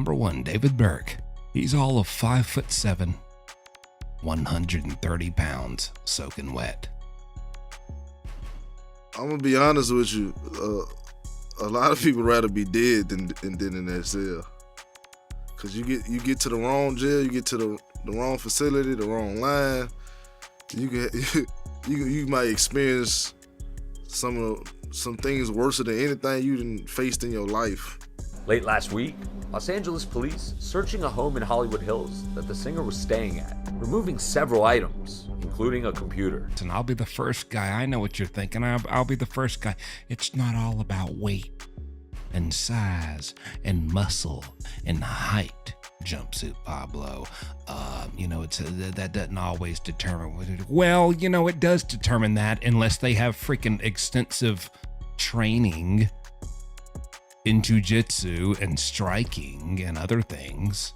Number 1, David Burke. He's all of 5'7", 130 pounds, soaking wet. I'm gonna be honest with you. A lot of people rather be dead than in that cell. Cause you get to the wrong jail, you get to the wrong facility, the wrong line. You might experience some things worse than anything you done faced in your life. Late last week, Los Angeles police searching a home in Hollywood Hills that the singer was staying at, removing several items, including a computer. And I'll be the first guy. I know what you're thinking. I'll be the first guy. It's not all about weight and size and muscle and height, jumpsuit Pablo. That doesn't always determine. Well, it does determine that unless they have freaking extensive training in jiu-jitsu and striking and other things,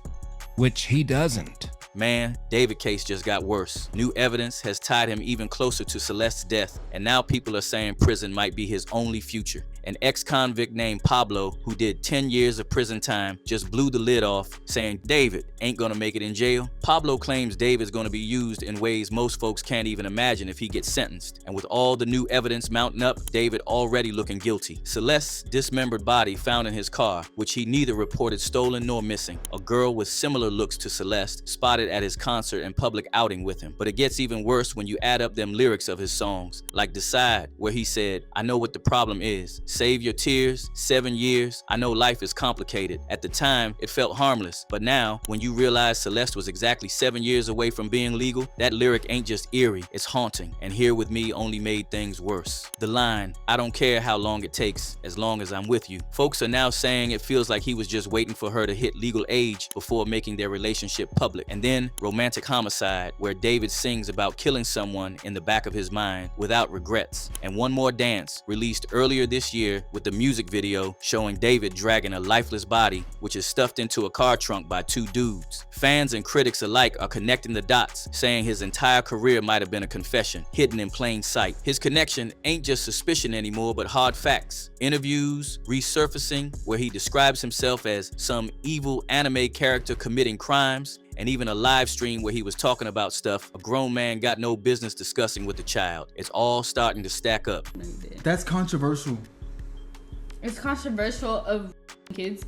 which he doesn't. Man, David's case just got worse. New evidence has tied him even closer to Celeste's death, and now people are saying prison might be his only future. An ex-convict named Pablo, who did 10 years of prison time, just blew the lid off, saying David ain't gonna make it in jail. Pablo claims David's gonna be used in ways most folks can't even imagine if he gets sentenced. And with all the new evidence mounting up, David already looking guilty. Celeste's dismembered body found in his car, which he neither reported stolen nor missing. A girl with similar looks to Celeste spotted at his concert and public outing with him. But it gets even worse when you add up them lyrics of his songs, like Decide, where he said, I know what the problem is. Save your tears, 7 years. I know life is complicated. At the time, it felt harmless. But now, when you realize Celeste was exactly 7 years away from being legal, that lyric ain't just eerie, it's haunting. And Here With Me only made things worse. The line, I don't care how long it takes, as long as I'm with you. Folks are now saying it feels like he was just waiting for her to hit legal age before making their relationship public. And then Romantic Homicide, where David sings about killing someone in the back of his mind without regrets. And One More Dance, released earlier this year with the music video showing David dragging a lifeless body, which is stuffed into a car trunk by 2 dudes. Fans and critics alike are connecting the dots, saying his entire career might have been a confession, hidden in plain sight. His connection ain't just suspicion anymore, but hard facts. Interviews resurfacing where he describes himself as some evil anime character committing crimes, and even a live stream where he was talking about stuff a grown man got no business discussing with a child. It's all starting to stack up. That's controversial. It's controversial of kids.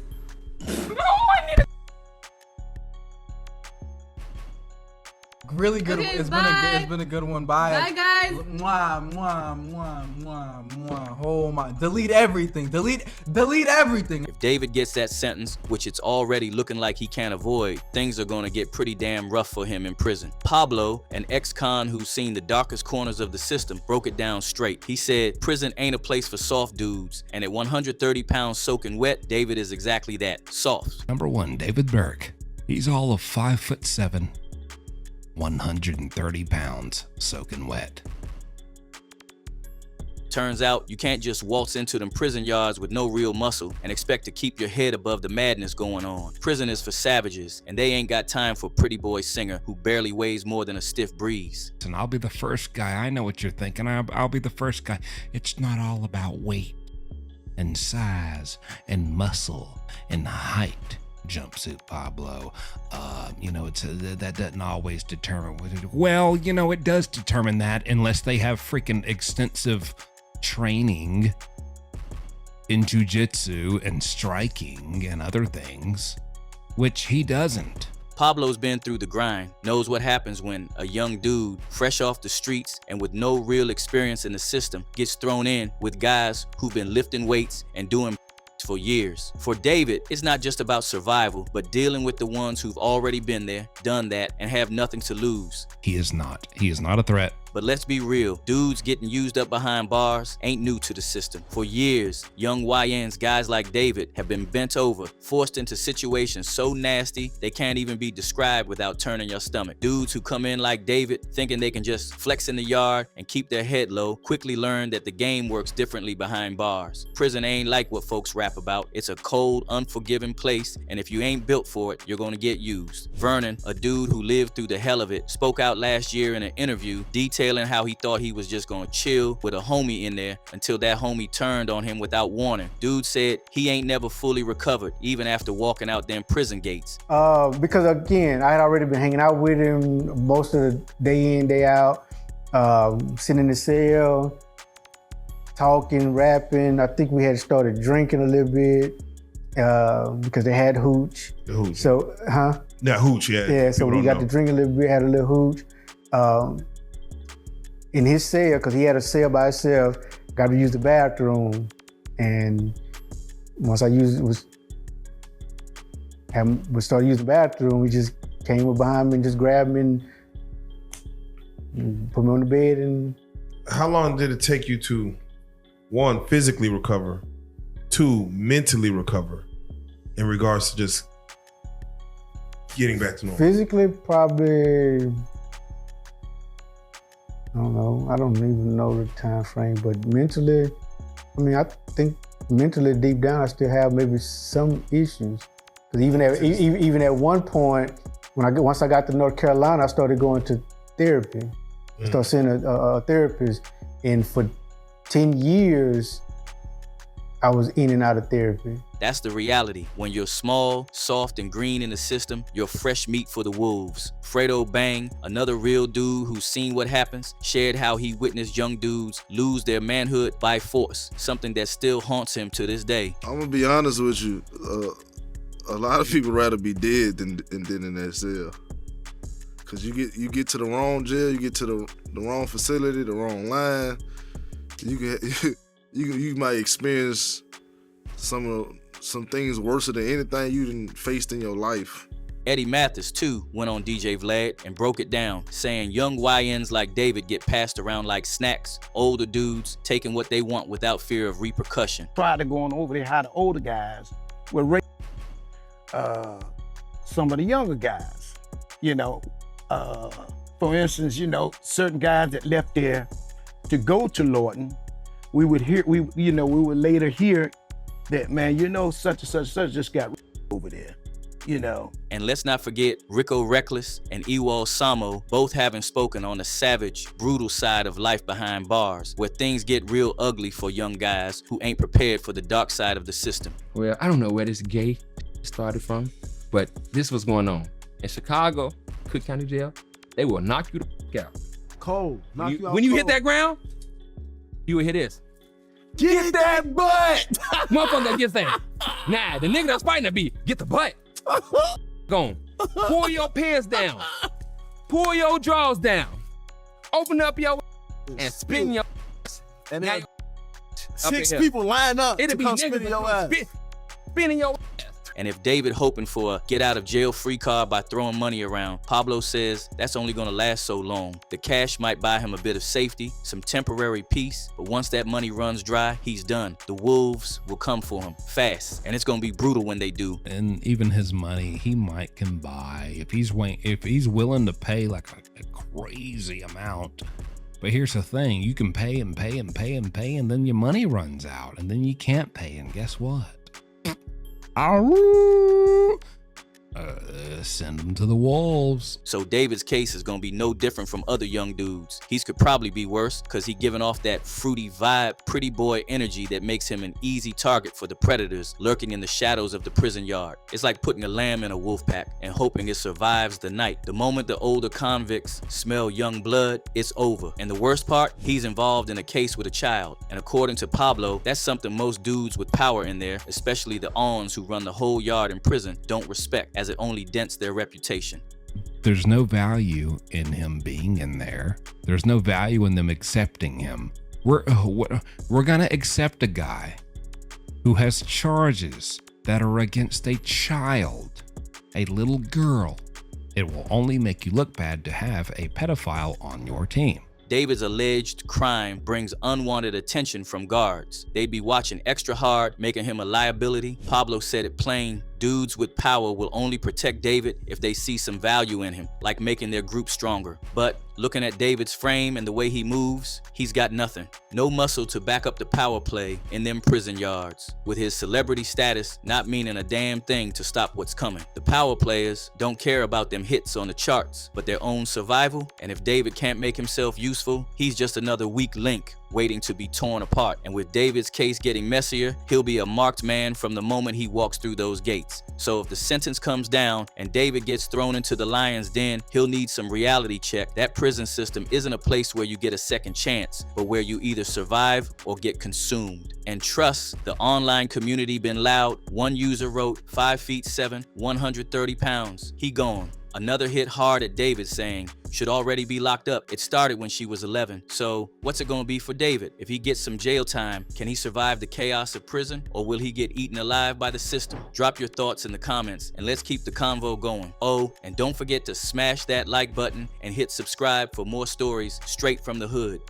Really good. Okay, It's been a good one. Bye. Bye, guys. Mwah, mwah, mwah, mwah, mwah. Oh my. Delete everything. Delete everything. If David gets that sentence, which it's already looking like he can't avoid, things are gonna get pretty damn rough for him in prison. Pablo, an ex-con who's seen the darkest corners of the system, broke it down straight. He said, prison ain't a place for soft dudes, and at 130 pounds soaking wet, David is exactly that, soft. Number 1, David Burke. He's all of 5'7", 130 pounds, soaking wet. Turns out you can't just waltz into them prison yards with no real muscle and expect to keep your head above the madness going on. Prison is for savages, and they ain't got time for pretty boy singer who barely weighs more than a stiff breeze. And I'll be the first guy. I know what you're thinking. I'll be the first guy. It's not all about weight and size and muscle and height, jumpsuit Pablo. That doesn't always determine. Well, it does determine that unless they have freaking extensive training in jiu-jitsu and striking and other things, which he doesn't. Pablo's been through the grind, knows what happens when a young dude, fresh off the streets and with no real experience in the system, gets thrown in with guys who've been lifting weights and doing for years. For David, it's not just about survival, but dealing with the ones who've already been there, done that, and have nothing to lose. He is not a threat. But let's be real, dudes getting used up behind bars ain't new to the system. For years, young YNs, guys like David, have been bent over, forced into situations so nasty they can't even be described without turning your stomach. Dudes who come in like David, thinking they can just flex in the yard and keep their head low, quickly learn that the game works differently behind bars. Prison ain't like what folks rap about. It's a cold, unforgiving place, and if you ain't built for it, you're gonna get used. Vernon, a dude who lived through the hell of it, spoke out last year in an interview detailing detailing how he thought he was just gonna chill with a homie in there until that homie turned on him without warning. Dude said he ain't never fully recovered, even after walking out them prison gates. Because again, I had already been hanging out with him most of the day in, day out, sitting in the cell, talking, rapping. I think we had started drinking a little bit because they had hooch. The hooch. So, Not hooch, yeah. Yeah, so we got to drink a little bit, had a little hooch. In his cell, because he had a cell by himself, got to use the bathroom. And once I started using the bathroom, we just came up behind me and just grabbed me and put me on the bed. And how long did it take you to, one, physically recover, two, mentally recover in regards to just getting back to normal? Physically, probably, I don't know. I don't even know the time frame, but mentally, I mean, I think mentally deep down, I still have maybe some issues. Because even at one point, once I got to North Carolina, I started going to therapy. I started seeing a therapist, and for 10 years, I was in and out of therapy. That's the reality. When you're small, soft, and green in the system, you're fresh meat for the wolves. Fredo Bang, another real dude who's seen what happens, shared how he witnessed young dudes lose their manhood by force, something that still haunts him to this day. I'm gonna be honest with you. A lot of people rather be dead than in that cell. Cause you get to the wrong jail, you get to the wrong facility, the wrong line. You might experience some things worse than anything you done faced in your life. Eddie Mathis, too, went on DJ Vlad and broke it down, saying young YNs like David get passed around like snacks, older dudes taking what they want without fear of repercussion. Tried to go on over there how the older guys were raping some of the younger guys. For instance, certain guys that left there to go to Lorton, we would later hear that, man, such and such just got over there, And let's not forget Rico Reckless and Ewald Samo, both having spoken on the savage, brutal side of life behind bars, where things get real ugly for young guys who ain't prepared for the dark side of the system. Well, I don't know where this gay started from, but this was going on. In Chicago, Cook County Jail, they will knock you the fuck out. Cold. When you hit that ground, you will hear this. Get that butt! Motherfucker gets that. Nah, the nigga that's fighting that beat, get the butt. Go on. Pull your pants down. Pull your drawers down. Open up your and spin your and now then 6 people line up to come spin in your ass. Spinning your ass. And if David hoping for a get out of jail free card by throwing money around, Pablo says that's only gonna last so long. The cash might buy him a bit of safety, some temporary peace, but once that money runs dry, he's done. The wolves will come for him fast, and it's gonna be brutal when they do. And even his money, he might can buy if he's willing to pay like a crazy amount. But here's the thing, you can pay and pay and pay and pay, and then your money runs out, and then you can't pay, and guess what? Send them to the wolves. So David's case is gonna be no different from other young dudes. He could probably be worse because he giving off that fruity vibe, pretty boy energy that makes him an easy target for the predators lurking in the shadows of the prison yard. It's like putting a lamb in a wolf pack and hoping it survives the night. The moment the older convicts smell young blood, it's over. And the worst part, he's involved in a case with a child. And according to Pablo, that's something most dudes with power in there, especially the ons who run the whole yard in prison, don't respect, as it only dents their reputation. There's no value in him being in there. There's no value in them accepting him. We're gonna accept a guy who has charges that are against a child, a little girl. It will only make you look bad to have a pedophile on your team. David's alleged crime brings unwanted attention from guards. They'd be watching extra hard, making him a liability. Pablo said it plain, Dudes with power will only protect David if they see some value in him, like making their group stronger. But looking at David's frame and the way he moves, he's got nothing. No muscle to back up the power play in them prison yards, with his celebrity status not meaning a damn thing to stop what's coming. The power players don't care about them hits on the charts, but their own survival, and if David can't make himself useful, he's just another weak link waiting to be torn apart. And with David's case getting messier, he'll be a marked man from the moment he walks through those gates. So if the sentence comes down and David gets thrown into the lion's den, he'll need some reality check. That prison system isn't a place where you get a second chance, but where you either survive or get consumed. And trust, the online community been loud. One user wrote, 5'7", 130 pounds. He gone. Another hit hard at David saying, should already be locked up. It started when she was 11. So what's it gonna be for David? If he gets some jail time, can he survive the chaos of prison, or will he get eaten alive by the system? Drop your thoughts in the comments and let's keep the convo going. Oh, and don't forget to smash that like button and hit subscribe for more stories straight from the hood.